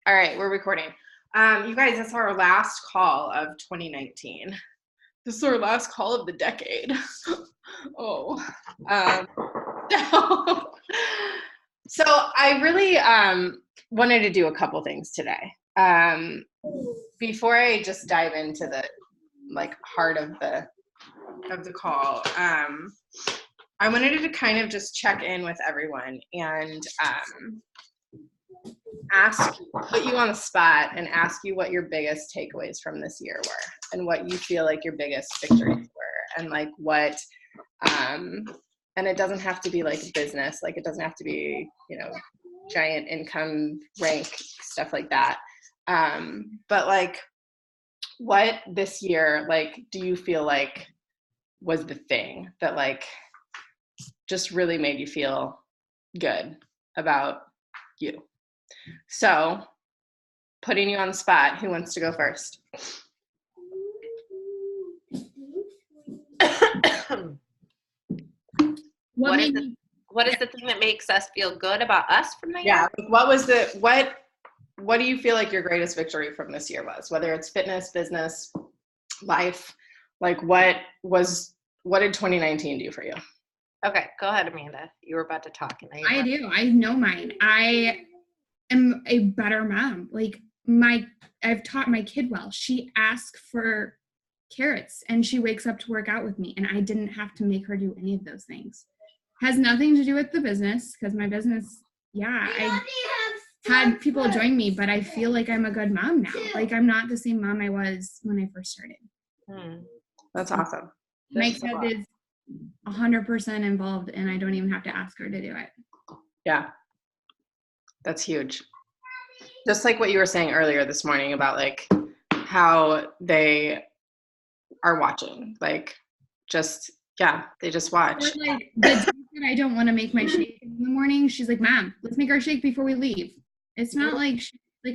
All right, we're recording. You guys, this is our last call of 2019. This is our last call of the decade. Oh. So I really wanted to do a couple things today. Before I just dive into the heart of the call, I wanted to kind of just check in with everyone and put you on the spot and ask you what your biggest takeaways from this year were and what you feel like your biggest victories were and what and it doesn't have to be like business, it doesn't have to be, giant income rank, stuff like that. But what this year, do you feel like was the thing that just really made you feel good about you? So, putting you on the spot, who wants to go first? What is the thing that makes us feel good about us from the year? Yeah, what do you feel like your greatest victory from this year was? Whether it's fitness, business, life, what did 2019 do for you? Okay, go ahead, Amanda. You were about to talk. I do. I know mine. I am a better mom. I've taught my kid well. She asks for carrots and she wakes up to work out with me, and I didn't have to make her do any of those things. Has nothing to do with the business, because my business, I had people join me, but I feel like I'm a good mom now. I'm not the same mom I was when I first started. That's awesome. My kid is 100% involved, and I don't even have to ask her to do it. Yeah, that's huge. Just like what you were saying earlier this morning about how they are watching, they just watch. Or the days that I don't want to make my shake in the morning, she's like, "Mom, let's make our shake before we leave." It's not like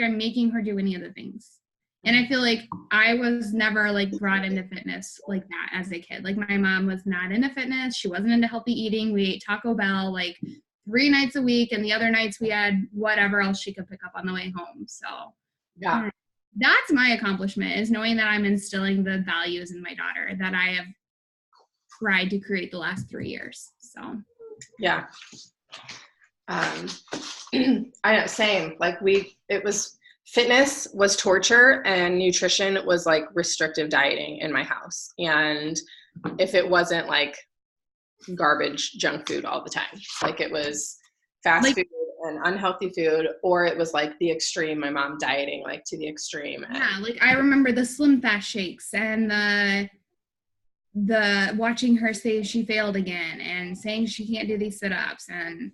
I'm making her do any of the things. And I feel like I was never brought into fitness like that as a kid. My mom was not into fitness. She wasn't into healthy eating. We ate Taco Bell 3 nights a week, and the other nights we had whatever else she could pick up on the way home. So yeah, that's my accomplishment, is knowing that I'm instilling the values in my daughter that I have tried to create the last 3 years. So yeah. I know, same. Fitness was torture, and nutrition was restrictive dieting in my house. And if it wasn't garbage junk food all the time, it was fast food and unhealthy food, or it was the extreme, my mom dieting to the extreme. I remember the Slim Fast shakes and the watching her say she failed again and saying she can't do these sit-ups, and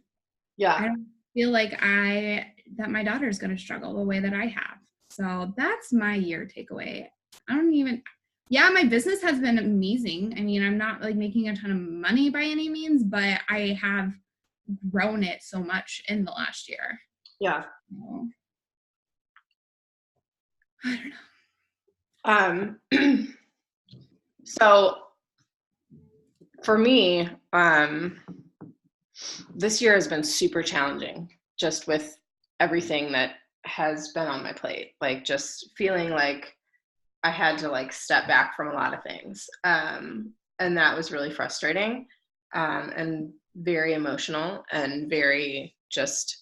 I don't feel that my daughter is going to struggle the way that I have. So that's my year takeaway. My business has been amazing. I mean, I'm not making a ton of money by any means, but I have grown it so much in the last year. Yeah. I don't know. So for me, this year has been super challenging, just with everything that has been on my plate. Just feeling I had to step back from a lot of things. And that was really frustrating, and very emotional, and very just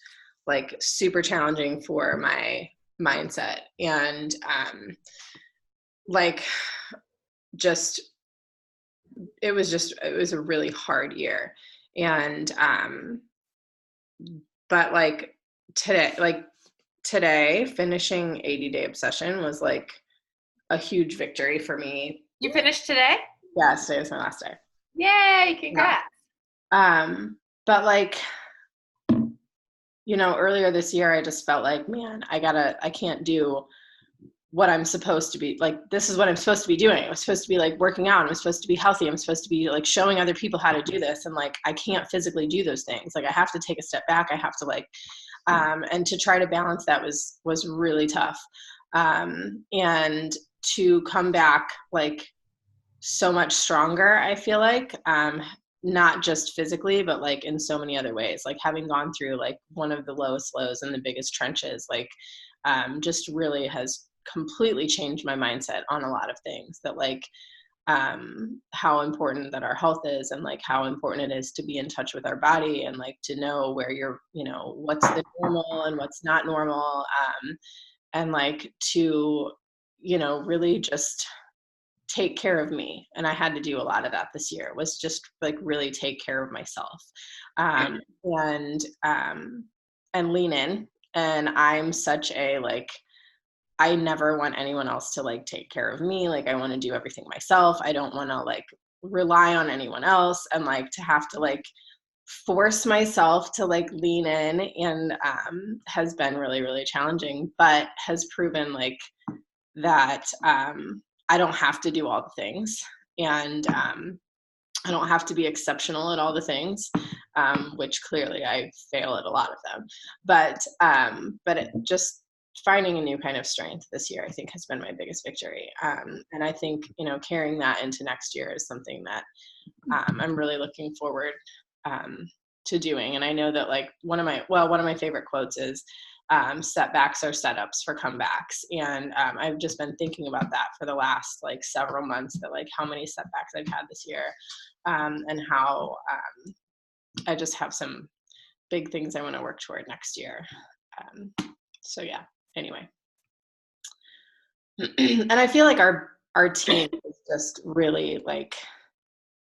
super challenging for my mindset. And it was a really hard year. And but today finishing 80-day obsession was a huge victory for me. You finished today? Yeah, today was my last day. Yay, congrats. Yeah. But earlier this year I just felt man, I can't do what I'm supposed to be. This is what I'm supposed to be doing. I'm supposed to be working out. I'm supposed to be healthy. I'm supposed to be showing other people how to do this. And I can't physically do those things. I have to take a step back. I have to and to try to balance that was really tough. And to come back so much stronger, I feel not just physically, but in so many other ways, having gone through one of the lowest lows and the biggest trenches, just really has completely changed my mindset on a lot of things, that like how important that our health is, and like how important it is to be in touch with our body, and like to know where you're, you know, what's the normal and what's not normal, and like to, you know, really just take care of me. And I had to do a lot of that this year, was just like really take care of myself, and lean in. And I'm such a like, I never want anyone else to like take care of me. Like I want to do everything myself. I don't want to like rely on anyone else, and like to have to like force myself to like lean in, and has been really, really challenging, but has proven like that I don't have to do all the things, and I don't have to be exceptional at all the things, which clearly I fail at a lot of them. But it just finding a new kind of strength this year, I think, has been my biggest victory. And I think, you know, carrying that into next year is something that I'm really looking forward to doing. And I know that like one of my favorite quotes is, setbacks are setups for comebacks. And I've just been thinking about that for the last like several months, that like how many setbacks I've had this year, and how I just have some big things I want to work toward next year. So yeah, anyway. And I feel like our team is just really like,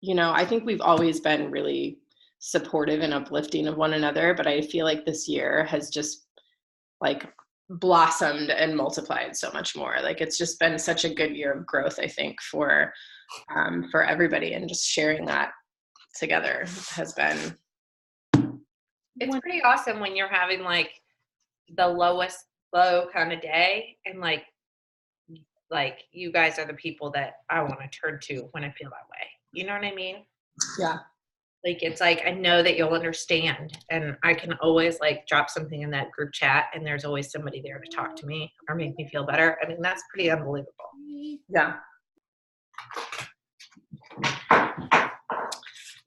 you know, I think we've always been really supportive and uplifting of one another, but I feel like this year has just like blossomed and multiplied so much more. Like it's just been such a good year of growth, I think, for everybody, and just sharing that together has been. It's pretty awesome when you're having like the lowest low kind of day, and like you guys are the people that I want to turn to when I feel that way. You know what I mean? Yeah. Like, it's like, I know that you'll understand, and I can always like drop something in that group chat, and there's always somebody there to talk to me or make me feel better. I mean, that's pretty unbelievable. Yeah.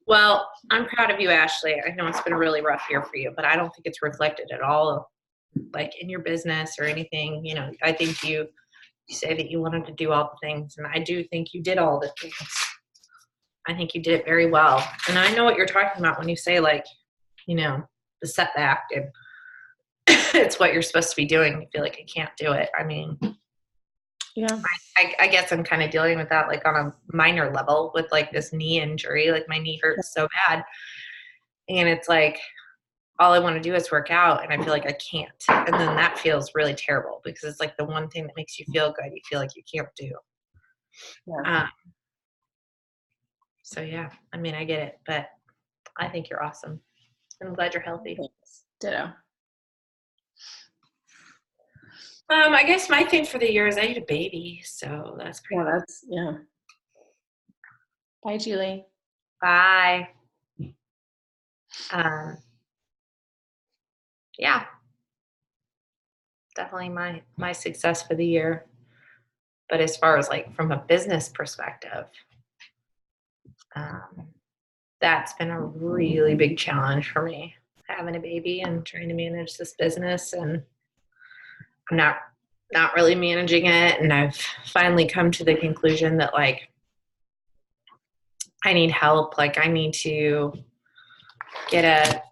Well, I'm proud of you, Ashley. I know it's been a really rough year for you, but I don't think it's reflected at all, like in your business or anything. You know, I think you say that you wanted to do all the things, and I do think you did all the things. I think you did it very well. And I know what you're talking about when you say, like, you know, the setback, and it's what you're supposed to be doing. You feel like I can't do it. I mean, yeah, I guess I'm kind of dealing with that, like on a minor level with like this knee injury. Like my knee hurts so bad. And it's like, all I want to do is work out, and I feel like I can't. And then that feels really terrible, because it's like the one thing that makes you feel good, you feel like you can't do. yeah. So yeah, I mean, I get it, but I think you're awesome. I'm glad you're healthy. Thanks. Ditto. I guess my thing for the year is I had a baby, so that's pretty. Yeah. Bye, Julie. Bye. Yeah, definitely my success for the year. But as far as like from a business perspective, that's been a really big challenge for me, having a baby and trying to manage this business, and I'm not really managing it. And I've finally come to the conclusion that like I need help. Like I need to get a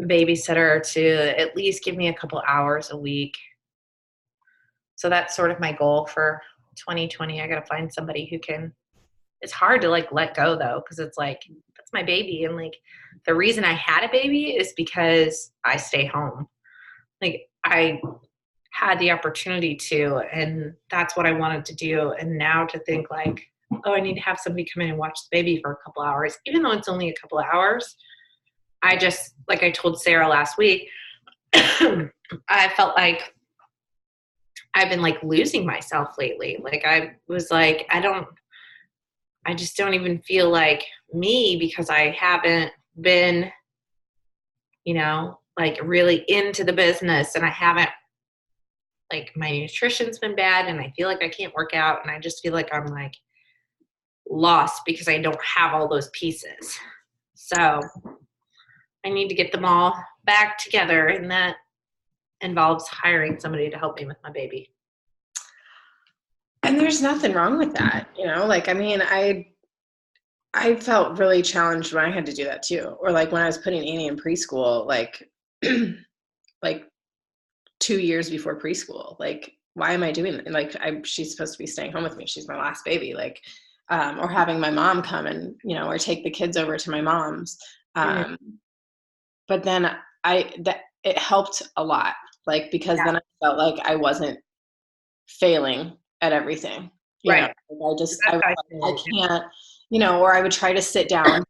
babysitter to at least give me a couple hours a week. So that's sort of my goal for 2020. I got to find somebody who can. It's hard to like let go though, because it's like, that's my baby. And like the reason I had a baby is because I stay home. Like I had the opportunity to, and that's what I wanted to do. And now to think like, oh, I need to have somebody come in and watch the baby for a couple hours, even though it's only a couple of hours. I just, like I told Sarah last week, I felt like I've been like losing myself lately. Like I was like, I just don't even feel like me, because I haven't been, you know, like really into the business, and I haven't, like my nutrition's been bad, and I feel like I can't work out, and I just feel like I'm like lost because I don't have all those pieces. So I need to get them all back together, and that involves hiring somebody to help me with my baby. And there's nothing wrong with that, like, I mean, I felt really challenged when I had to do that too. Or like when I was putting Annie in preschool, like, like 2 years before preschool, like, why am I doing that? Like, she's supposed to be staying home with me. She's my last baby. Like, or having my mom come and, or take the kids over to my mom's. But then it helped a lot, like, because then I felt like I wasn't failing at everything. Right. I can't, or I would try to sit down,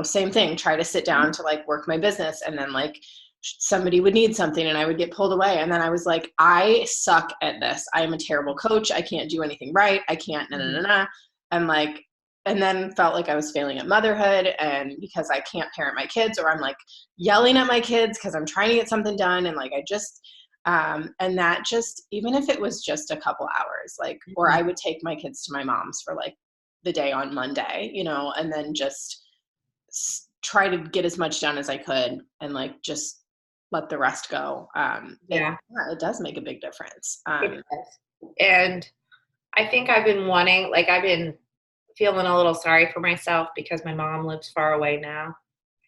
same thing, try to sit down to like work my business. And then like somebody would need something and I would get pulled away. And then I was like, I suck at this. I am a terrible coach. I can't do anything right. I can't, And like, and then felt like I was failing at motherhood, and because I can't parent my kids, or I'm like yelling at my kids because I'm trying to get something done. And like, I just, and that just, even if it was just a couple hours, like, or I would take my kids to my mom's for like the day on Monday, and then just try to get as much done as I could and like just let the rest go. It does make a big difference. And I think I've been feeling a little sorry for myself because my mom lives far away now.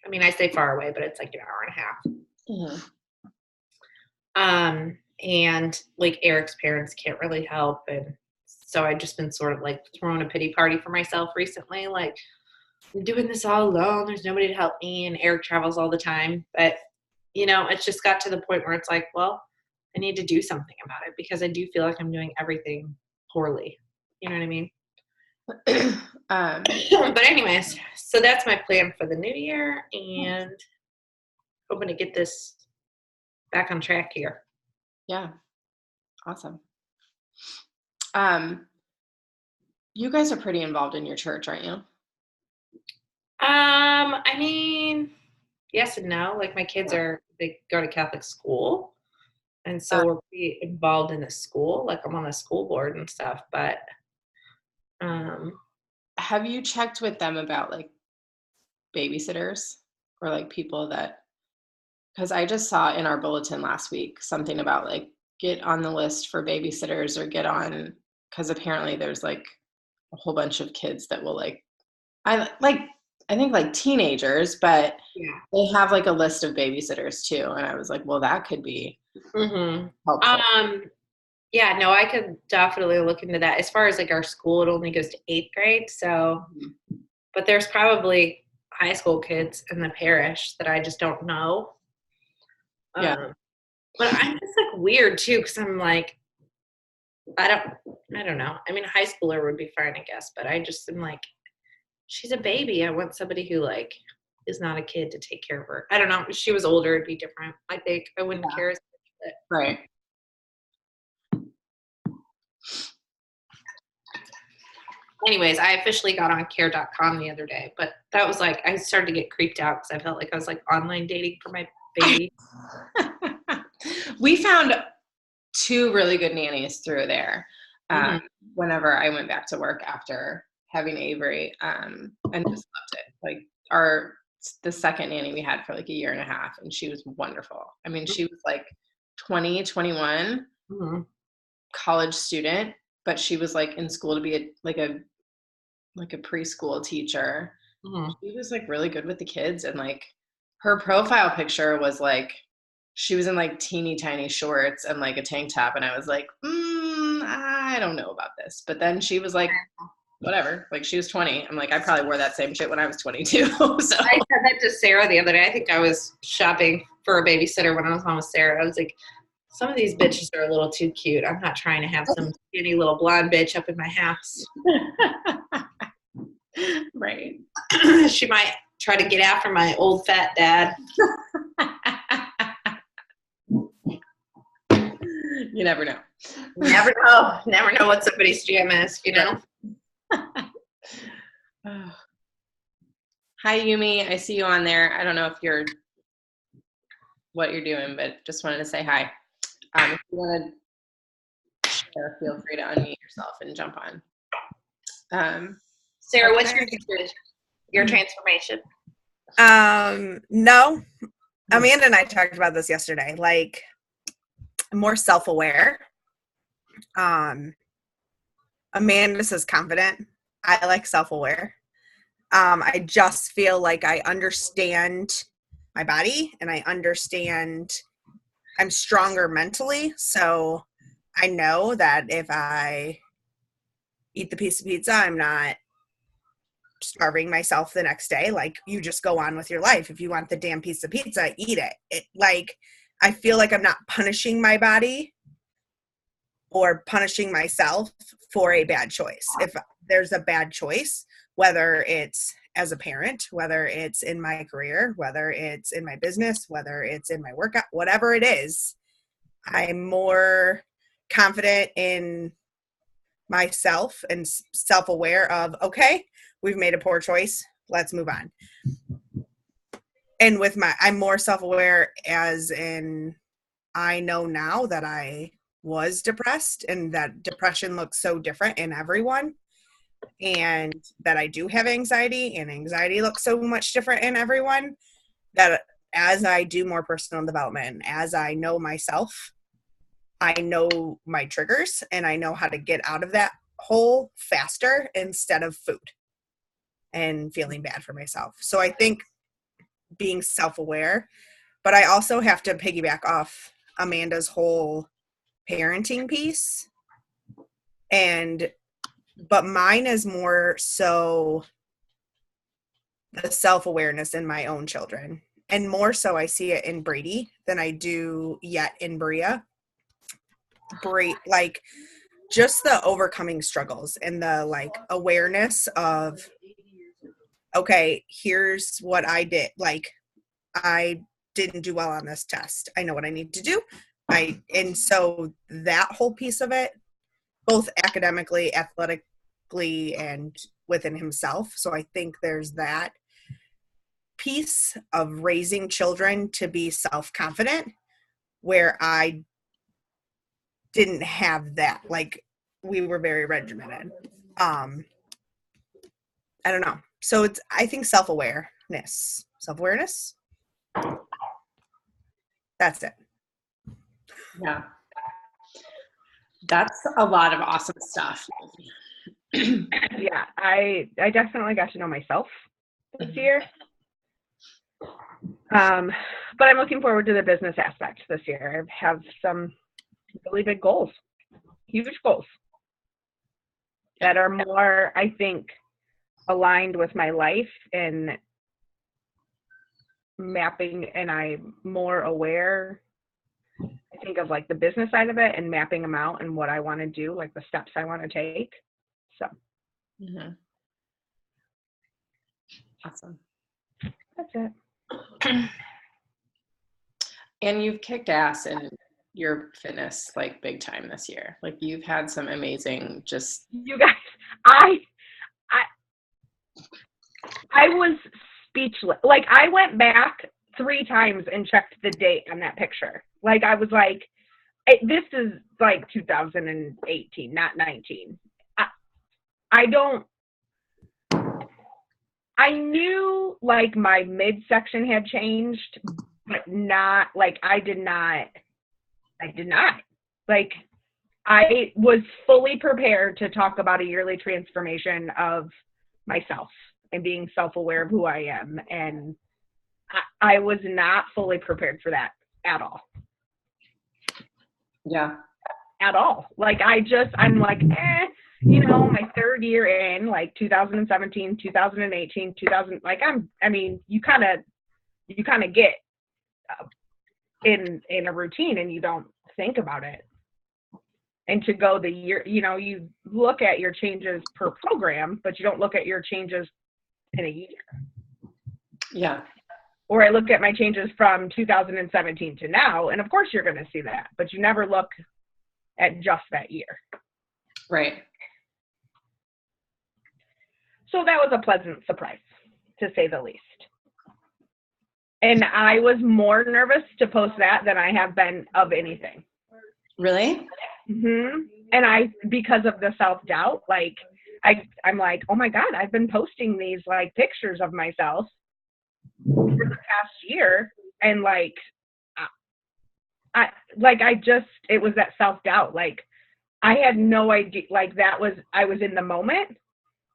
I mean, I say far away, but it's like an hour and a half. And like Eric's parents can't really help. And so I've just been sort of like throwing a pity party for myself recently. Like, I'm doing this all alone. There's nobody to help me. And Eric travels all the time. But, it's just got to the point where it's like, well, I need to do something about it because I do feel like I'm doing everything poorly. You know what I mean? But anyways, so that's my plan for the new year, and hoping to get this back on track here. Yeah. Awesome. You guys are pretty involved in your church, aren't you? I mean, yes and no. Like my kids they go to Catholic school, and so we're pretty involved in the school. Like I'm on the school board and stuff, but have you checked with them about like babysitters or like people that, because I just saw in our bulletin last week something about like get on the list for babysitters or get on, because apparently there's like a whole bunch of kids that will I think like teenagers, but they have like a list of babysitters too. And I was like, well, that could be helpful. Yeah, no, I could definitely look into that. As far as like our school, it only goes to 8th grade. So, but there's probably high school kids in the parish that I just don't know. Yeah. But I'm just like weird too, because I'm like, I don't know. I mean, a high schooler would be fine, I guess, but I just am like, she's a baby. I want somebody who like is not a kid to take care of her. I don't know. If she was older, it'd be different. I think I wouldn't care as much. Right. Anyways, I officially got on care.com the other day, but that was like, I started to get creeped out because I felt like I was like online dating for my baby. We found 2 really good nannies through there whenever I went back to work after having Avery, and just loved it. Like the second nanny we had for like a year and a half, and she was wonderful. I mean, she was like 20, 21, college student, but she was like in school to be a preschool teacher. She was like really good with the kids, and like her profile picture was like she was in like teeny tiny shorts and like a tank top, and I was like, I don't know about this. But then she was like, whatever, like she was 20. I'm like, I probably wore that same shit when I was 22. So I said that to Sarah the other day. I think I was shopping for a babysitter when I was home with Sarah. I was like, some of these bitches are a little too cute. I'm not trying to have some skinny little blonde bitch up in my house. Right. She might try to get after my old fat dad. You never know. Never know. Never know what somebody's jam is, you know? Hi, Yumi. I see you on there. I don't know if what you're doing, but just wanted to say hi. If you want to share, feel free to unmute yourself and jump on. Sarah, what's your transformation? No. Amanda and I talked about this yesterday. Like, more self-aware. Amanda says confident. I like self-aware. I just feel like I understand my body and I understand I'm stronger mentally. So I know that if I eat the piece of pizza, I'm not starving myself the next day. Like, you just go on with your life. If you want the damn piece of pizza, eat it. Like, I feel like I'm not punishing my body or punishing myself for a bad choice. If there's a bad choice, whether it's as a parent, whether it's in my career, whether it's in my business, whether it's in my workout, whatever it is, I'm more confident in myself and self-aware of, okay, we've made a poor choice. Let's move on. And I'm more self-aware as in, I know now that I was depressed and that depression looks so different in everyone, and that I do have anxiety and anxiety looks so much different in everyone, that as I do more personal development, as I know myself, I know my triggers and I know how to get out of that hole faster instead of food and feeling bad for myself. So I think being self-aware, but I also have to piggyback off Amanda's whole parenting piece. But mine is more so the self-awareness in my own children. And more so I see it in Brady than I do yet in Bria. Like, just the overcoming struggles and the like awareness of, okay, here's what I did. Like, I didn't do well on this test. I know what I need to do. And so that whole piece of it, both academically, athletically, and within himself. So I think there's that piece of raising children to be self-confident where I didn't have that. Like, we were very regimented. I don't know. So I think self-awareness. That's it. Yeah. That's a lot of awesome stuff. Yeah, I definitely got to know myself this year. But I'm looking forward to the business aspect this year. I have some really big goals, huge goals that are more, I think, aligned with my life and mapping, and I'm more aware, I think, of like the business side of it and mapping them out and what I want to do, like the steps I want to take. So Awesome. That's it. And you've kicked ass in your fitness like big time this year. Like, you've had some amazing, just, You guys, I was speechless. Like, I went back 3 times and checked the date on that picture. Like, I was like, this is like 2018, not 19. I knew like my midsection had changed, but not like I did not. Like, I was fully prepared to talk about a yearly transformation of myself and being self-aware of who I am. And I was not fully prepared for that at all. yeah. At all. Like, I'm like, my 3rd year in, like 2017, 2018, 2000, like you kind of get in a routine and you don't think about it. And to go the year, you look at your changes per program, but you don't look at your changes in a year. Yeah. Or I look at my changes from 2017 to now, and of course you're going to see that, but you never look at just that year. Right. So that was a pleasant surprise, to say the least. And I was more nervous to post that than I have been of anything. Really? Mm-hmm. And because of the self-doubt, like, I'm like, oh my God, I've been posting these like pictures of myself for the past year. And like, it was that self-doubt. Like, I had no idea, like I was in the moment.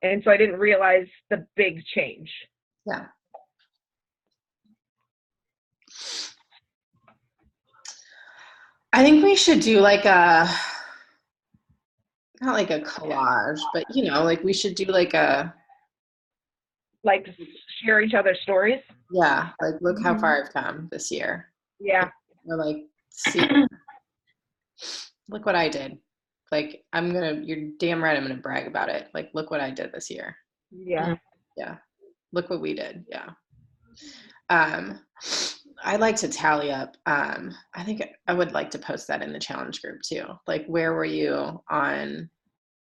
And so I didn't realize the big change. Yeah. I think we should do like not like a collage, but like we should do like like share each other's stories. Yeah, like look how far I've come this year. Yeah. Or like see, look what I did. Like you're damn right I'm gonna brag about it. Like look what I did this year. Yeah. Yeah. Look what we did. Yeah. I'd like to tally up. I think I would like to post that in the challenge group too. Like where were you on,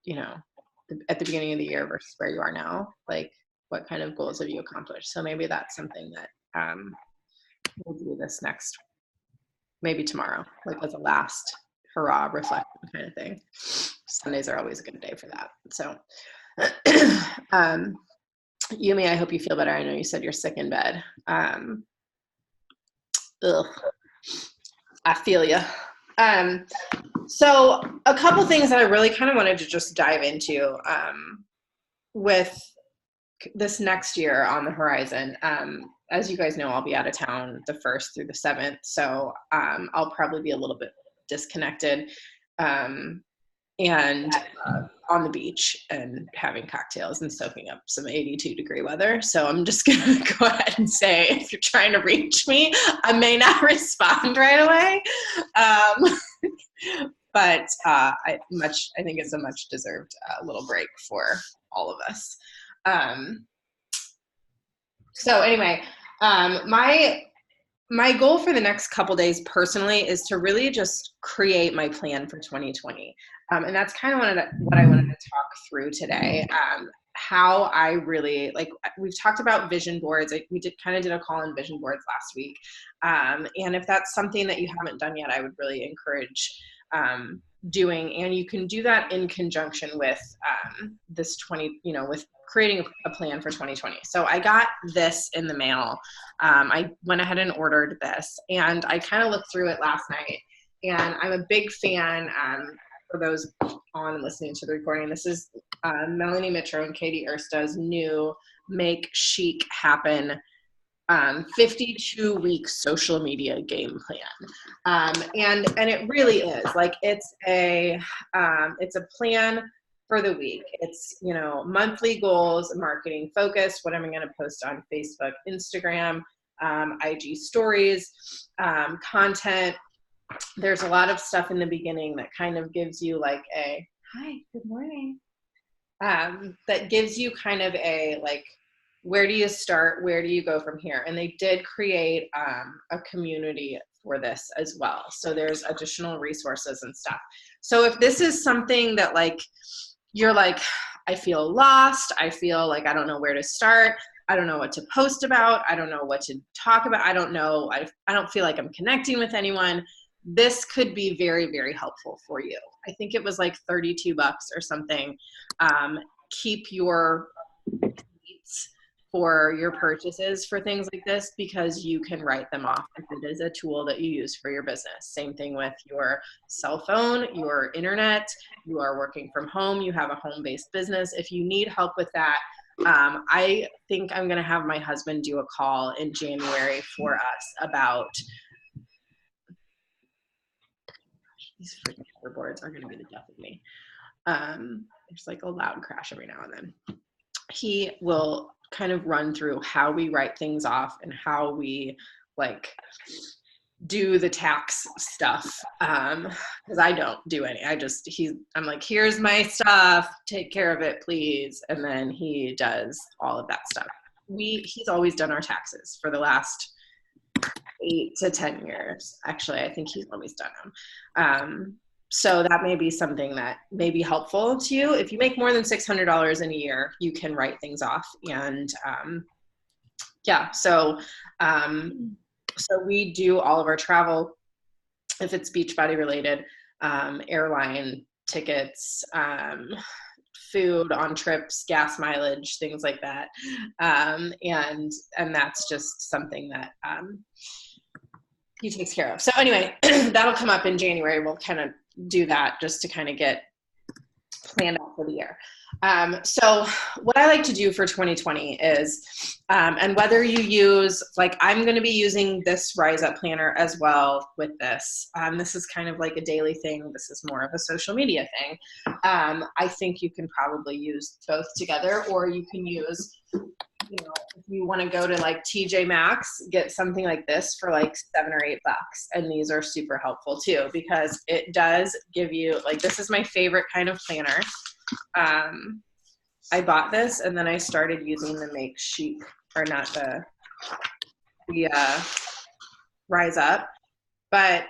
at the beginning of the year versus where you are now? Like what kind of goals have you accomplished? So maybe that's something that we'll do this next, maybe tomorrow, like as a last hurrah reflection kind of thing. Sundays are always a good day for that. So Yumi, I hope you feel better. I know you said you're sick in bed. I feel you. So a couple things that I really kind of wanted to just dive into with this next year on the horizon. As you guys know, I'll be out of town the 1st through the 7th, so I'll probably be a little bit disconnected and on the beach and having cocktails and soaking up some 82-degree weather. So I'm just going to go ahead and say, if you're trying to reach me, I may not respond right away. But I think it's a much deserved little break for all of us. So anyway, my goal for the next couple days personally is to really just create my plan for 2020. And that's kind of what I wanted to talk through today. How I really, like, we've talked about vision boards. We did a call on vision boards last week. And if that's something that you haven't done yet, I would really encourage doing. And you can do that in conjunction with with creating a plan for 2020. So I got this in the mail. I went ahead and ordered this, and I kind of looked through it last night. And I'm a big fan, for those on listening to the recording, this is Melanie Mitro and Katie Ersta's new Make Chic Happen 52-week social media game plan. And it really is like, it's a plan for the week. It's, monthly goals, marketing focus, what am I going to post on Facebook, Instagram, IG stories, content. There's a lot of stuff in the beginning that kind of gives you like a, hi, good morning. That gives you kind of a, like, where do you start? Where do you go from here? And they did create a community for this as well. So there's additional resources and stuff. So if this is something that like, you're like, I feel lost. I feel like I don't know where to start. I don't know what to post about. I don't know what to talk about. I don't know. I don't feel like I'm connecting with anyone. This could be very, very helpful for you. I think it was like $32 or something. Keep your receipts for your purchases for things like this, because you can write them off if it is a tool that you use for your business. Same thing with your cell phone, your internet, you are working from home, you have a home-based business. If you need help with that, I think I'm going to have my husband do a call in January for us about, these freaking hoverboards are going to be the death of me. There's like a loud crash every now and then. He will kind of run through how we write things off and how we like do the tax stuff. Because I don't do any. I'm like, here's my stuff, take care of it, please. And then he does all of that stuff. He's always done our taxes for the last 8 to 10 years. Actually, I think he's always done them. So that may be something that may be helpful to you. If you make more than $600 in a year, you can write things off. And so we do all of our travel, if it's Beachbody related, airline tickets, food on trips, gas mileage, things like that. And that's just something that he takes care of. So anyway, that'll come up in January. We'll kind of do that just to kind of get planned out for the year. So what I like to do for 2020 is, and whether you use, like, I'm going to be using this Rise Up planner as well with this. This is kind of like a daily thing. This is more of a social media thing. I think you can probably use both together, or you can use, you know, if you want to go to like TJ Maxx, get something like this for like $7 or $8. And these are super helpful too, because it does give you, like, this is my favorite kind of planner. I bought this and then I started using the Make Chic, or not the Rise Up, but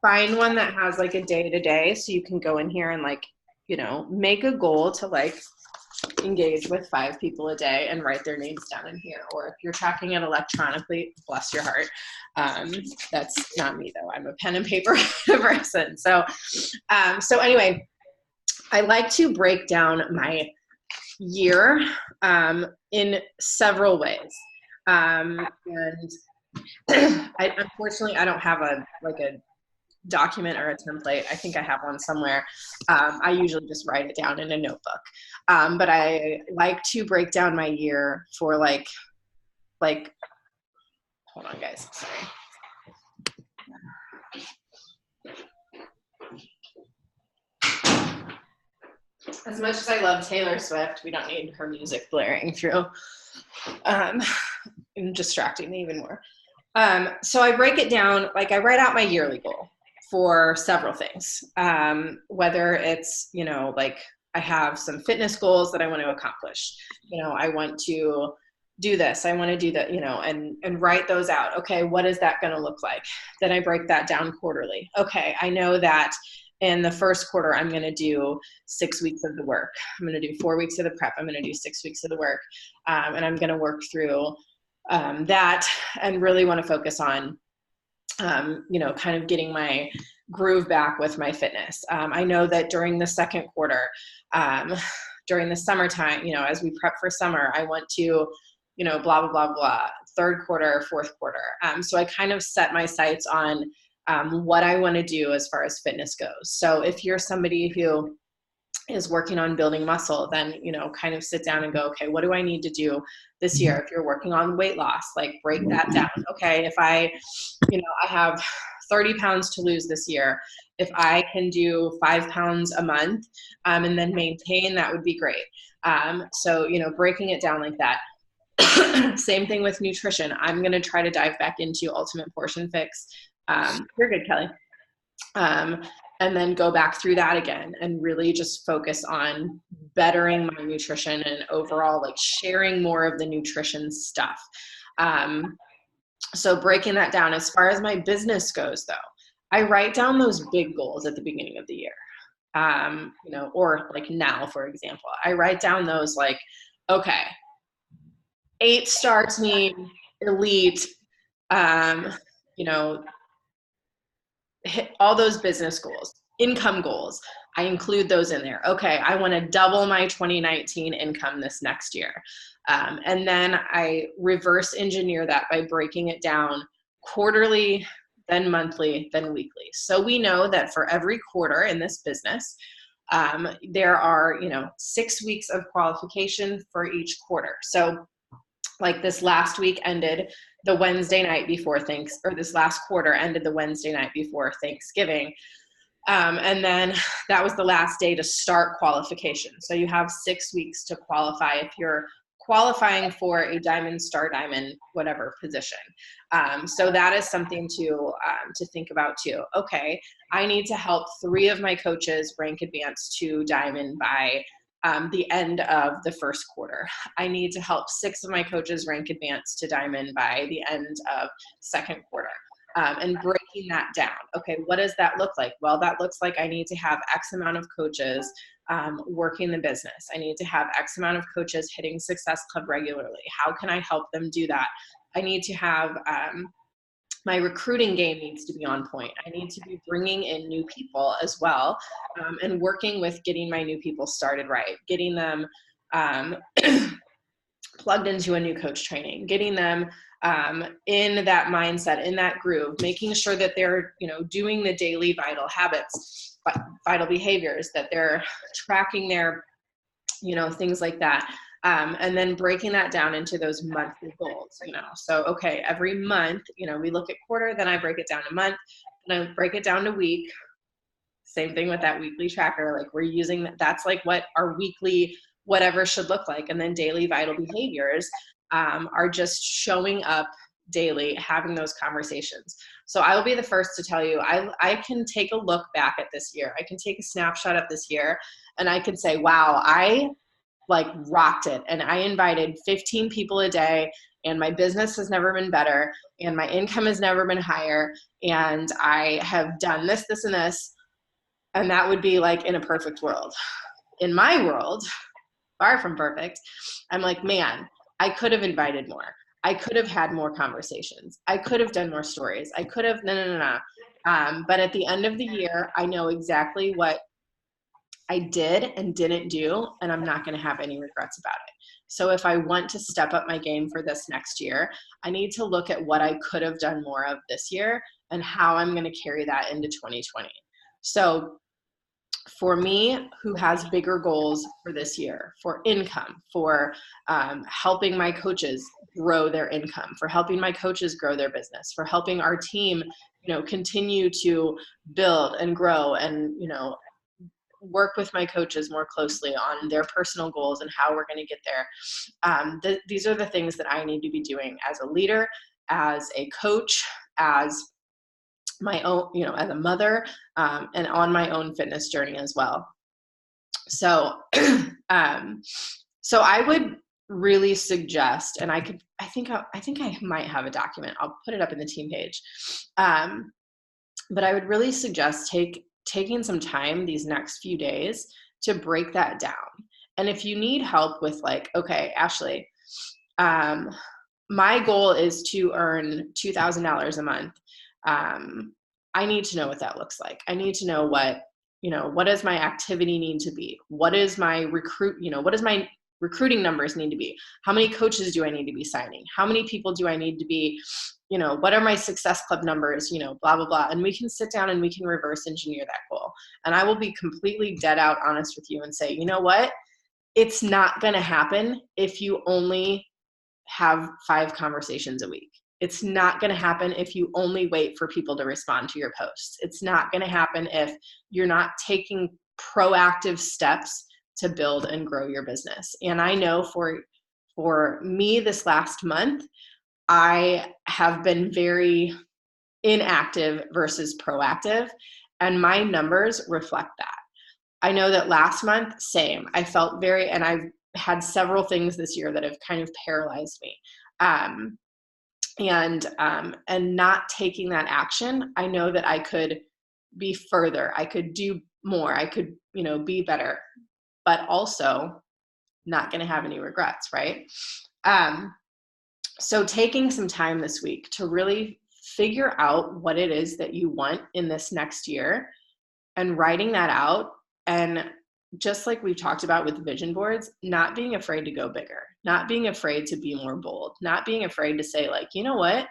find one that has like a day-to-day, so you can go in here and, like, you know, make a goal to like engage with 5 people a day and write their names down in here. Or if you're tracking it electronically, bless your heart. That's not me though. I'm a pen and paper person. So anyway, I like to break down my year in several ways. And unfortunately, I don't have a document or a template. I think I have one somewhere. I usually just write it down in a notebook. But I like to break down my year for like, hold on guys, sorry. As much as I love Taylor Swift, we don't need her music blaring through and distracting me even more. So I break it down, like I write out my yearly goal for several things. Whether it's, you know, like I have some fitness goals that I want to accomplish. You know, I want to do this, I want to do that, you know, and write those out. Okay, what is that going to look like? Then I break that down quarterly. Okay, I know that in the first quarter, I'm going to do 6 weeks of the work. I'm going to do 4 weeks of the prep. I'm going to do 6 weeks of the work. And I'm going to work through that and really want to focus on, you know, kind of getting my groove back with my fitness. I know that during the second quarter, during the summertime, you know, as we prep for summer, I want to, you know, blah, blah, blah, blah, third quarter, fourth quarter. So I kind of set my sights on what I want to do as far as fitness goes. So if you're somebody who is working on building muscle, then, you know, kind of sit down and go, okay, what do I need to do this year? If you're working on weight loss, like break that down. Okay, if I, you know, I have 30 pounds to lose this year, if I can do 5 pounds a month and then maintain, that would be great. So, you know, breaking it down like that. Same thing with nutrition. I'm going to try to dive back into Ultimate Portion Fix. You're good, Kelly. And then go back through that again and really just focus on bettering my nutrition and overall like sharing more of the nutrition stuff. So breaking that down. As far as my business goes though, I write down those big goals at the beginning of the year. You know, or like now, for example, I write down those like, okay, 8 starts me elite, you know, hit all those business goals, income goals. I include those in there. Okay, I want to double my 2019 income this next year. And then I reverse engineer that by breaking it down quarterly, then monthly, then weekly. So we know that for every quarter in this business, there are, you know, 6 weeks of qualification for each quarter. So like this last week ended the Wednesday night before this last quarter ended the Wednesday night before Thanksgiving. And then that was the last day to start qualification. So you have 6 weeks to qualify if you're qualifying for a diamond, star diamond, whatever position. So that is something to think about too. Okay, I need to help 3 of my coaches rank advanced to diamond by the end of the first quarter. I need to help 6 of my coaches rank advanced to diamond by the end of second quarter. And breaking that down. Okay, what does that look like? Well, that looks like I need to have X amount of coaches working the business. I need to have X amount of coaches hitting Success Club regularly. How can I help them do that? I need to have my recruiting game needs to be on point. I need to be bringing in new people as well, and working with getting my new people started right, getting them plugged into a new coach training, getting them in that mindset, in that groove, making sure that they're, doing the daily vital habits, vital behaviors, that they're tracking their, things like that. And then breaking that down into those monthly goals, So, okay, every month, we look at quarter, then I break it down to month, and I break it down to week. Same thing with that weekly tracker. Like we're using that's like what our weekly whatever should look like. And then daily vital behaviors are just showing up daily, having those conversations. So I will be the first to tell you, I can take a look back at this year. I can take a snapshot of this year and I can say, wow, I like rocked it. And I invited 15 people a day and my business has never been better and my income has never been higher. And I have done this, this, and this. And that would be like in a perfect world. In my world, far from perfect, I'm like, man, I could have invited more. I could have had more conversations. I could have done more stories. I could have, no. But at the end of the year, I know exactly what I did and didn't do, and I'm not going to have any regrets about it. So if I want to step up my game for this next year, I need to look at what I could have done more of this year and how I'm going to carry that into 2020. So for me, who has bigger goals for this year, for income, for helping my coaches grow their income, for helping my coaches grow their business, for helping our team, continue to build and grow and, work with my coaches more closely on their personal goals and how we're going to get there. These are the things that I need to be doing as a leader, as a coach, as my own, as a mother, and on my own fitness journey as well. So, so I would really suggest, and I think I might have a document. I'll put it up in the team page. But I would really suggest taking some time these next few days to break that down. And if you need help with like, okay, Ashley, my goal is to earn $2,000 a month. I need to know what that looks like. I need to know what does my activity need to be? What is my what does my recruiting numbers need to be? How many coaches do I need to be signing? How many people do I need to be, what are my success club numbers, blah, blah, blah. And we can sit down and we can reverse engineer that goal. And I will be completely dead out honest with you and say, you know what? It's not going to happen if you only have 5 conversations a week. It's not going to happen if you only wait for people to respond to your posts. It's not going to happen if you're not taking proactive steps to build and grow your business. And I know for me this last month, I have been very inactive versus proactive, and my numbers reflect that. I know that last month, same. I felt and I've had several things this year that have kind of paralyzed me. And not taking that action, I know that I could be further. I could do more. I could, be better, but also not going to have any regrets, right? So taking some time this week to really figure out what it is that you want in this next year and writing that out. And just like we've talked about with vision boards, not being afraid to go bigger, not being afraid to be more bold, not being afraid to say like, you know what?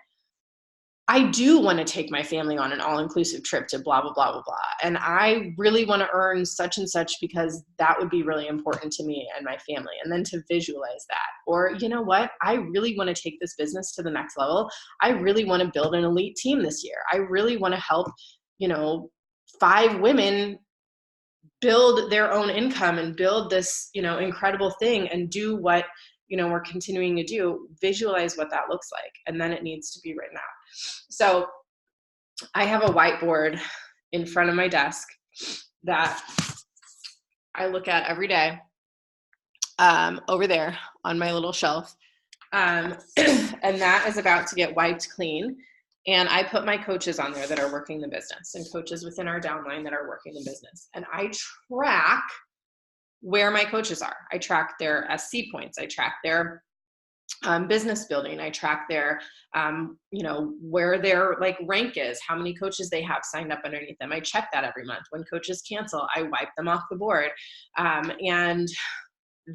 I do want to take my family on an all-inclusive trip to blah, blah, blah, blah, blah. And I really want to earn such and such because that would be really important to me and my family. And then to visualize that. Or, you know what? I really want to take this business to the next level. I really want to build an elite team this year. I really want to help, 5 women build their own income and build this, incredible thing and do what, we're continuing to do. Visualize what that looks like. And then it needs to be written out. So I have a whiteboard in front of my desk that I look at every day over there on my little shelf. And that is about to get wiped clean. And I put my coaches on there that are working the business and coaches within our downline that are working the business. And I track where my coaches are. I track their SC points. I track their business building. I track their, where their like rank is, how many coaches they have signed up underneath them. I check that every month. When coaches cancel, I wipe them off the board. And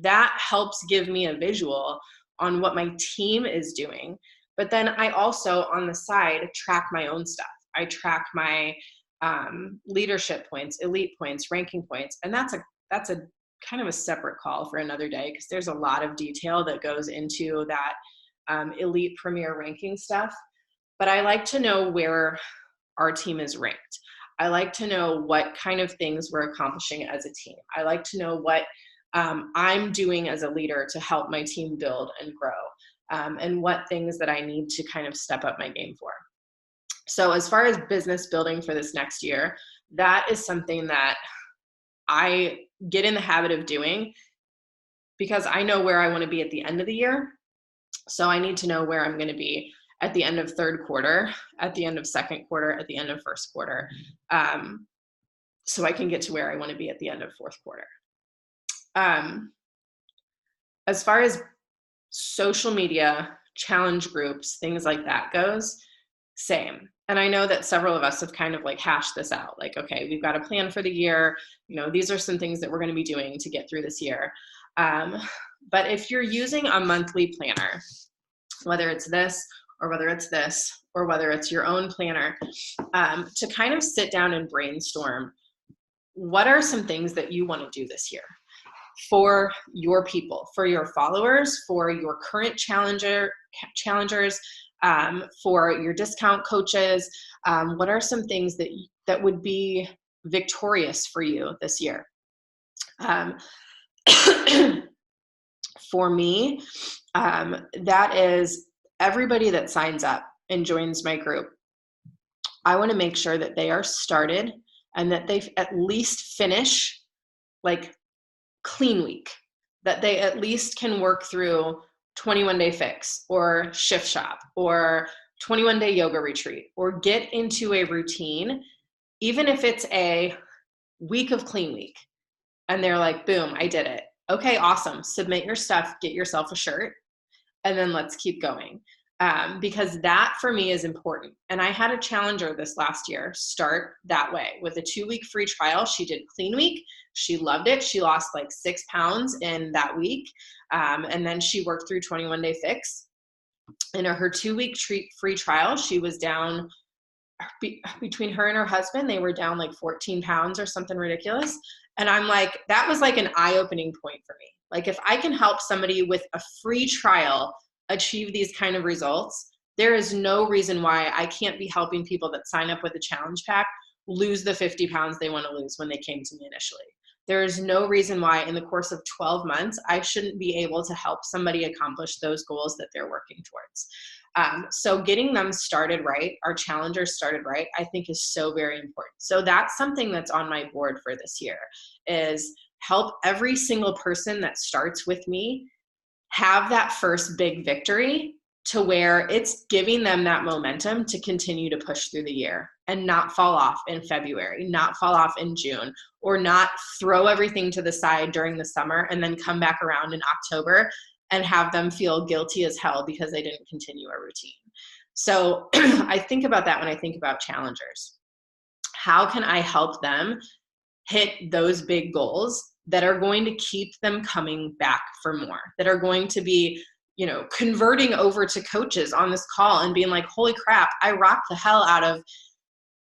that helps give me a visual on what my team is doing. But then I also, on the side, track my own stuff. I track my leadership points, elite points, ranking points. And that's a kind of a separate call for another day, because there's a lot of detail that goes into that elite premier ranking stuff. But I like to know where our team is ranked. I like to know what kind of things we're accomplishing as a team. I like to know what I'm doing as a leader to help my team build and grow, and what things that I need to kind of step up my game for. So as far as business building for this next year, that is something that I get in the habit of doing, because I know where I want to be at the end of the year. So I need to know where I'm going to be at the end of third quarter, at the end of second quarter, at the end of first quarter, so I can get to where I want to be at the end of fourth quarter. As far as social media, challenge groups, things like that goes, same. And I know that several of us have kind of like hashed this out. Like, okay, we've got a plan for the year. You know, these are some things that we're going to be doing to get through this year. But if you're using a monthly planner, whether it's this, or whether it's this, or whether it's your own planner, to kind of sit down and brainstorm, what are some things that you want to do this year for your people, for your followers, for your current challengers, for your discount coaches? What are some things that would be victorious for you this year? For me, that is everybody that signs up and joins my group. I want to make sure that they are started and that they at least finish like clean week, that they at least can work through 21-day fix or shift shop or 21-day yoga retreat, or get into a routine, even if it's a week of clean week. And they're like, boom, I did it. Okay, awesome. Submit your stuff, get yourself a shirt, and then let's keep going. Because that for me is important. And I had a challenger this last year start that way with a 2-week free trial. She did clean week. She loved it. She lost like 6 pounds in that week. And then she worked through 21-day fix. In her 2-week free trial, she was down, between her and her husband, they were down like 14 pounds or something ridiculous. And I'm like, that was like an eye-opening point for me. Like, if I can help somebody with a free trial achieve these kind of results, there is no reason why I can't be helping people that sign up with a challenge pack lose the 50 pounds they want to lose when they came to me initially. There is no reason why in the course of 12 months, I shouldn't be able to help somebody accomplish those goals that they're working towards. So getting them started right, our challengers started right, I think is so very important. So that's something that's on my board for this year, is help every single person that starts with me have that first big victory, to where it's giving them that momentum to continue to push through the year and not fall off in February, not fall off in June, or not throw everything to the side during the summer and then come back around in October and have them feel guilty as hell because they didn't continue a routine. So I think about that when I think about challengers. How can I help them hit those big goals that are going to keep them coming back for more, that are going to be, you know, converting over to coaches on this call and being like, holy crap, I rocked the hell out of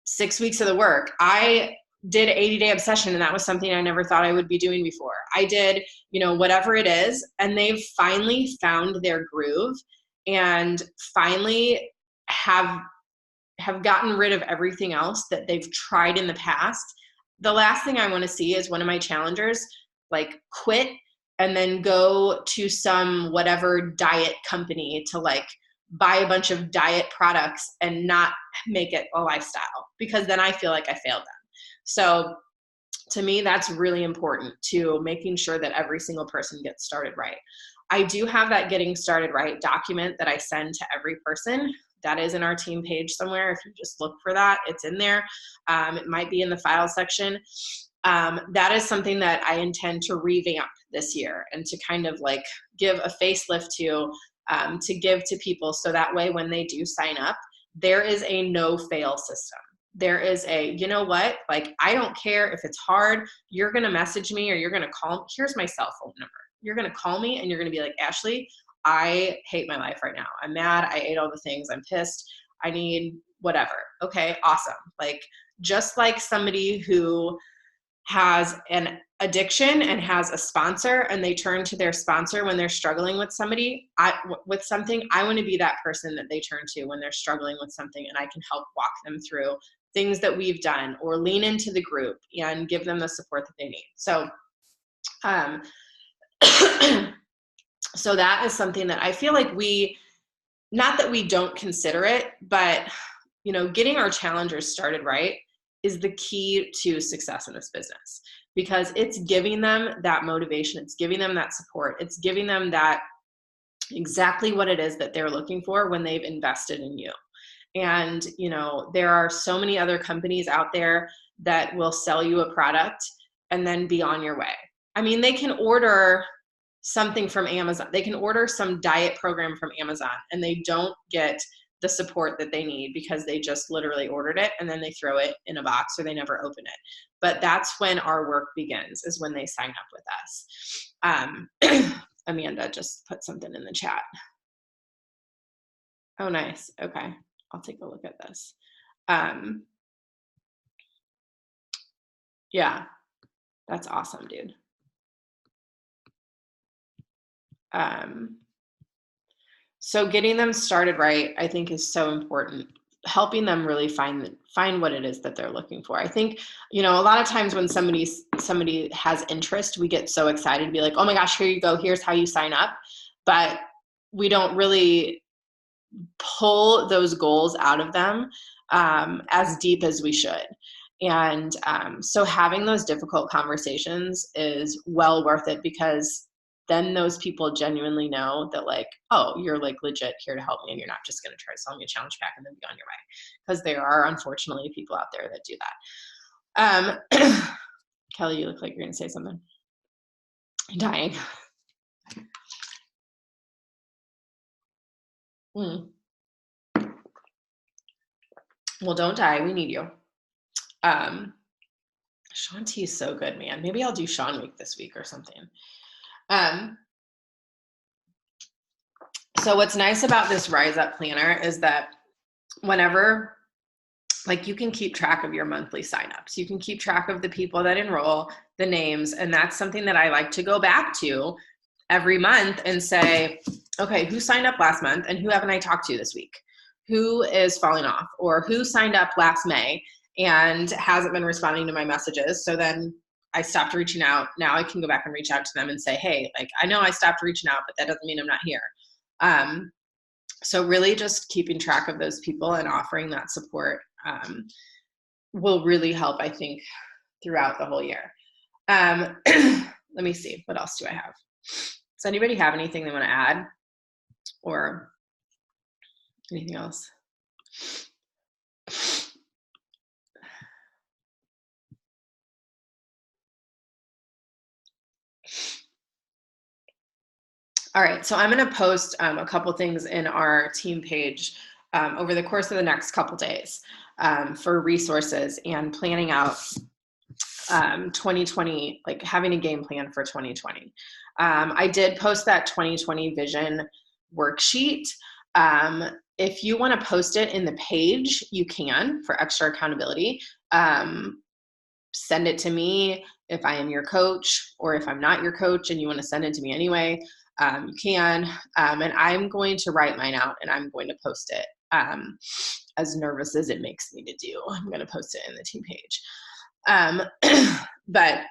6 weeks of the work. I did 80-day obsession, and that was something I never thought I would be doing before. I did, you know, whatever it is, and they've finally found their groove and finally have gotten rid of everything else that they've tried in the past. The last thing I want to see is one of my challengers like quit and then go to some whatever diet company to like buy a bunch of diet products and not make it a lifestyle, because then I feel like I failed them. So to me, that's really important, to making sure that every single person gets started right. I do have that getting started right document that I send to every person. That is in our team page somewhere. If you just look for that, it's in there. It might be in the file section. That is something that I intend to revamp this year and to kind of like give a facelift to give to people, so that way when they do sign up, there is a no fail system. There is a, you know what, like, I don't care if it's hard, you're going to message me or you're going to call, here's my cell phone number. You're going to call me and you're going to be like, Ashley, I hate my life right now. I'm mad. I ate all the things. I'm pissed. I need whatever. Okay, awesome. Like, just like somebody who has an addiction and has a sponsor and they turn to their sponsor when they're struggling with something, I want to be that person that they turn to when they're struggling with something, and I can help walk them through things that we've done, or lean into the group and give them the support that they need. So, so that is something that I feel like not that we don't consider it, but, getting our challengers started right is the key to success in this business, because it's giving them that motivation. It's giving them that support. It's giving them that exactly what it is that they're looking for when they've invested in you. And, there are so many other companies out there that will sell you a product and then be on your way. I mean, they can order something from Amazon. They can order some diet program from Amazon and they don't get the support that they need because they just literally ordered it and then they throw it in a box or they never open it. But that's when our work begins, is when they sign up with us. Amanda just put something in the chat. Oh, nice. Okay. I'll take a look at this. Yeah, that's awesome, dude. So getting them started right, I think, is so important. Helping them really find what it is that they're looking for. I think, a lot of times when somebody has interest, we get so excited to be like, oh my gosh, here you go. Here's how you sign up. But we don't really pull those goals out of them as deep as we should. And so having those difficult conversations is well worth it, because then those people genuinely know that, like, oh, you're like legit here to help me and you're not just going to try to sell me a challenge pack and then be on your way. Because there are unfortunately people out there that do that. Kelly, you look like you're going to say something. I'm dying. Well, don't die. We need you. Sean T is so good, man. Maybe I'll do Sean Week this week or something. So what's nice about this Rise Up Planner is that whenever, like, you can keep track of your monthly signups. You can keep track of the people that enroll, the names, and that's something that I like to go back to every month and say, okay, who signed up last month and who haven't I talked to this week? Who is falling off, or who signed up last May and hasn't been responding to my messages? So then I stopped reaching out. Now I can go back and reach out to them and say, hey, like, I know I stopped reaching out, but that doesn't mean I'm not here. So really just keeping track of those people and offering that support will really help, I think, throughout the whole year. Let me see. What else do I have? Does anybody have anything they want to add, or anything else? All right, so I'm going to post a couple things in our team page over the course of the next couple days for resources and planning out 2020, like having a game plan for 2020. I did post that 2020 vision worksheet. If you want to post it in the page, you can, for extra accountability. Send it to me if I am your coach, or if I'm not your coach and you want to send it to me anyway. You can, and I'm going to write mine out and I'm going to post it. As nervous as it makes me to do, I'm going to post it in the team page. But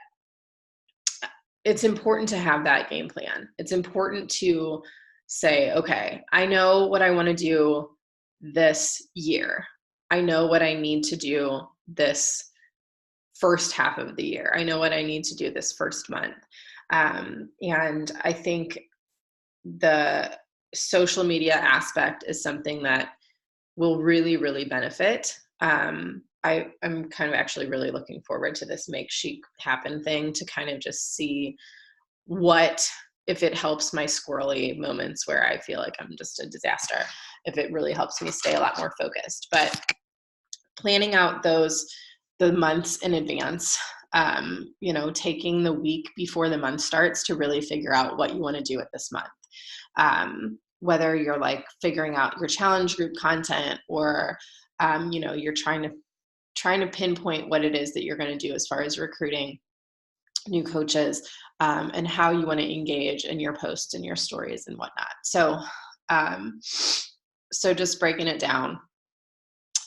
it's important to have that game plan. It's important to say, okay, I know what I want to do this year. I know what I need to do this first half of the year. I know what I need to do this first month. And I think the social media aspect is something that will really, really benefit. I'm kind of actually really looking forward to this Make Chic Happen thing, to kind of just see if it helps my squirrely moments where I feel like I'm just a disaster, if it really helps me stay a lot more focused. But planning out the months in advance you know, taking the week before the month starts to really figure out what you want to do with this month. Whether you're like figuring out your challenge group content or, you know, you're trying to pinpoint what it is that you're going to do as far as recruiting new coaches, and how you want to engage in your posts and your stories and whatnot. So, so just breaking it down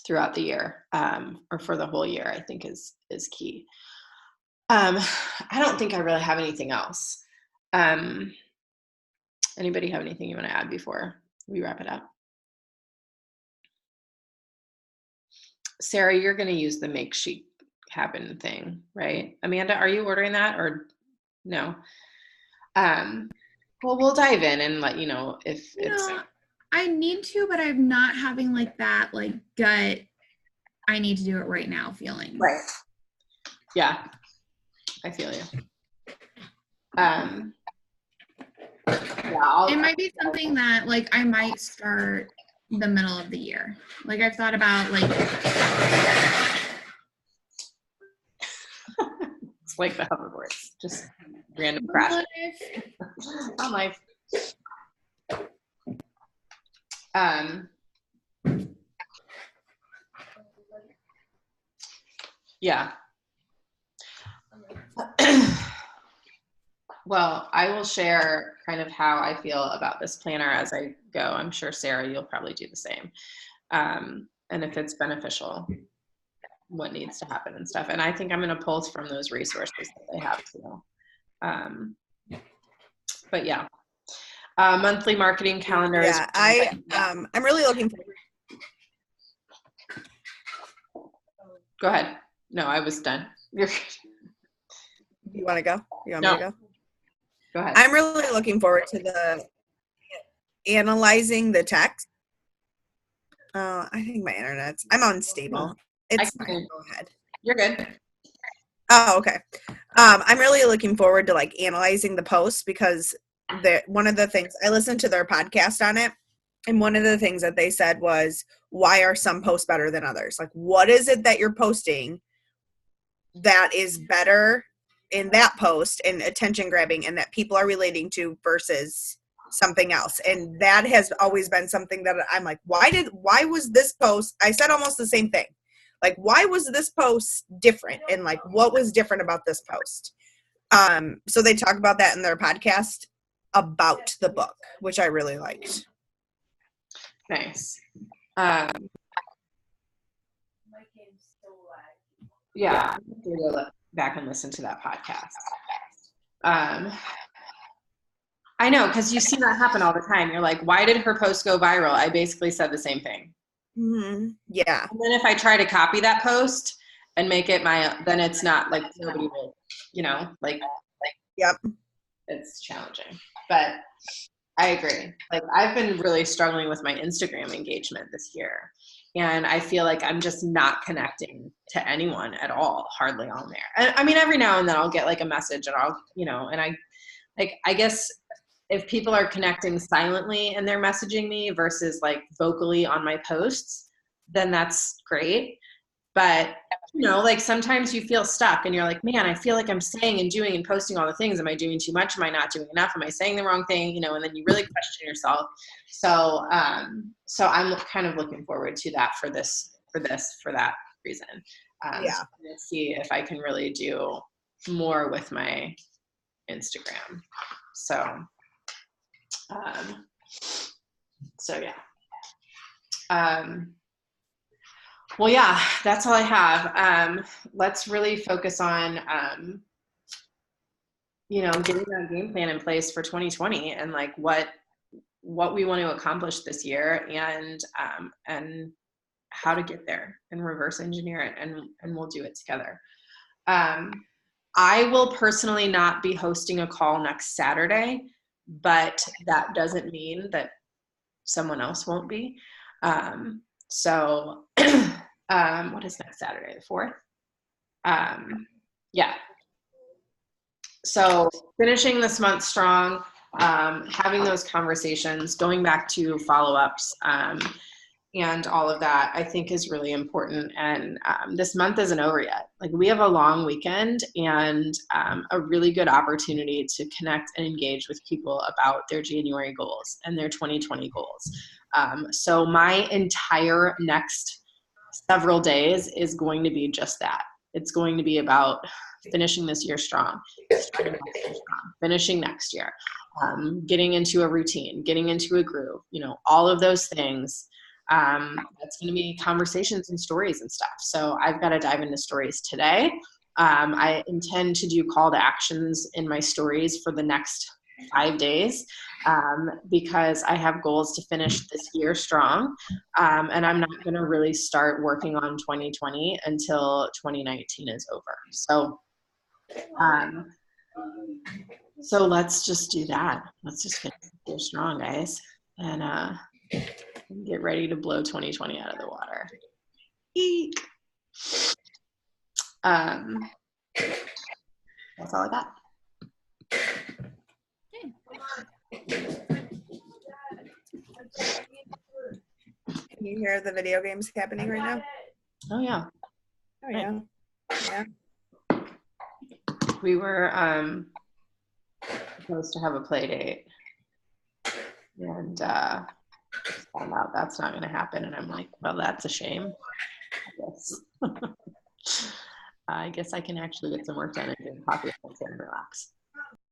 throughout the year, or for the whole year, I think is key. I don't think I really have anything else. Anybody have anything you want to add before we wrap it up? Sarah, you're going to use the Make Chic Happen thing, right? Amanda, are you ordering that or no? Well, we'll dive in and let you know if it's. No, I need to, but I'm not having like that like gut. I need to do it right now feeling. Right. Yeah, I feel you. Yeah, It might be something that like I might start the middle of the year. Like I've thought about like. It's like the hoverboards, just random crash. On life. Yeah. Well, I will share kind of how I feel about this planner as I go. I'm sure, Sarah, you'll probably do the same. And if it's beneficial, what needs to happen and stuff. And I think I'm going to pull from those resources that they have too. But yeah, monthly marketing calendars. Yeah, I'm really looking forward. Go ahead. No, I was done. You're good. You want to go? You want No. me to go? Go ahead. I'm really looking forward to the analyzing the text. I think my internet's. I'm unstable. It's I fine. can- Go ahead. You're good. Oh, okay. I'm really looking forward to like analyzing the posts because one of the things I listened to their podcast on it, and one of the things that they said was, why are some posts better than others? Like, what is it that you're posting that is better in that post and attention grabbing and that people are relating to versus something else? And that has always been something that I'm like, why was this post? I said almost the same thing. Like, why was this post different? And like, what was different about this post? So they talk about that in their podcast about the book, which I really liked. Nice. Yeah, we'll go back and listen to that podcast. I know, because you see that happen all the time. You're like, why did her post go viral? I basically said the same thing. Mm-hmm. Yeah. And then if I try to copy that post and make it then it's not like nobody will, you know, like Yep. it's challenging. But I agree. Like I've been really struggling with my Instagram engagement this year. And I feel like I'm just not connecting to anyone at all, hardly on there. And I mean, every now and then I'll get like a message and I'll, you know, and I guess if people are connecting silently and they're messaging me versus like vocally on my posts, then that's great. But, you know, like sometimes you feel stuck and you're like, man, I feel like I'm saying and doing and posting all the things. Am I doing too much? Am I not doing enough? Am I saying the wrong thing? You know, and then you really question yourself. So, so I'm kind of looking forward to that for that reason. Yeah. So I'm gonna see if I can really do more with my Instagram. So, yeah. Well, yeah, that's all I have. Let's really focus on, you know, getting that game plan in place for 2020 and like what we want to accomplish this year and how to get there and reverse engineer it and we'll do it together. I will personally not be hosting a call next Saturday, but that doesn't mean that someone else won't be. So what is next Saturday, the 4th? Yeah. So finishing this month strong, having those conversations, going back to follow-ups, and all of that, I think is really important. And this month isn't over yet. Like, we have a long weekend and a really good opportunity to connect and engage with people about their January goals and their 2020 goals. So my entire next several days is going to be just that. It's going to be about finishing this year strong, starting next year strong, finishing next year, getting into a routine, getting into a groove, all of those things. That's going to be conversations and stories and stuff. So I've got to dive into stories today. I intend to do call to actions in my stories for the next 5 days, because I have goals to finish this year strong. And I'm not going to really start working on 2020 until 2019 is over. So let's just do that. Let's just finish this year strong, guys. And get ready to blow 2020 out of the water. Eek. That's all I got. Can you hear the video games happening right now? Oh yeah. Oh yeah. Yeah. We were supposed to have a play date, and found out that's not going to happen. And I'm like, well, that's a shame. I guess I can actually get some work done and drink coffee and relax.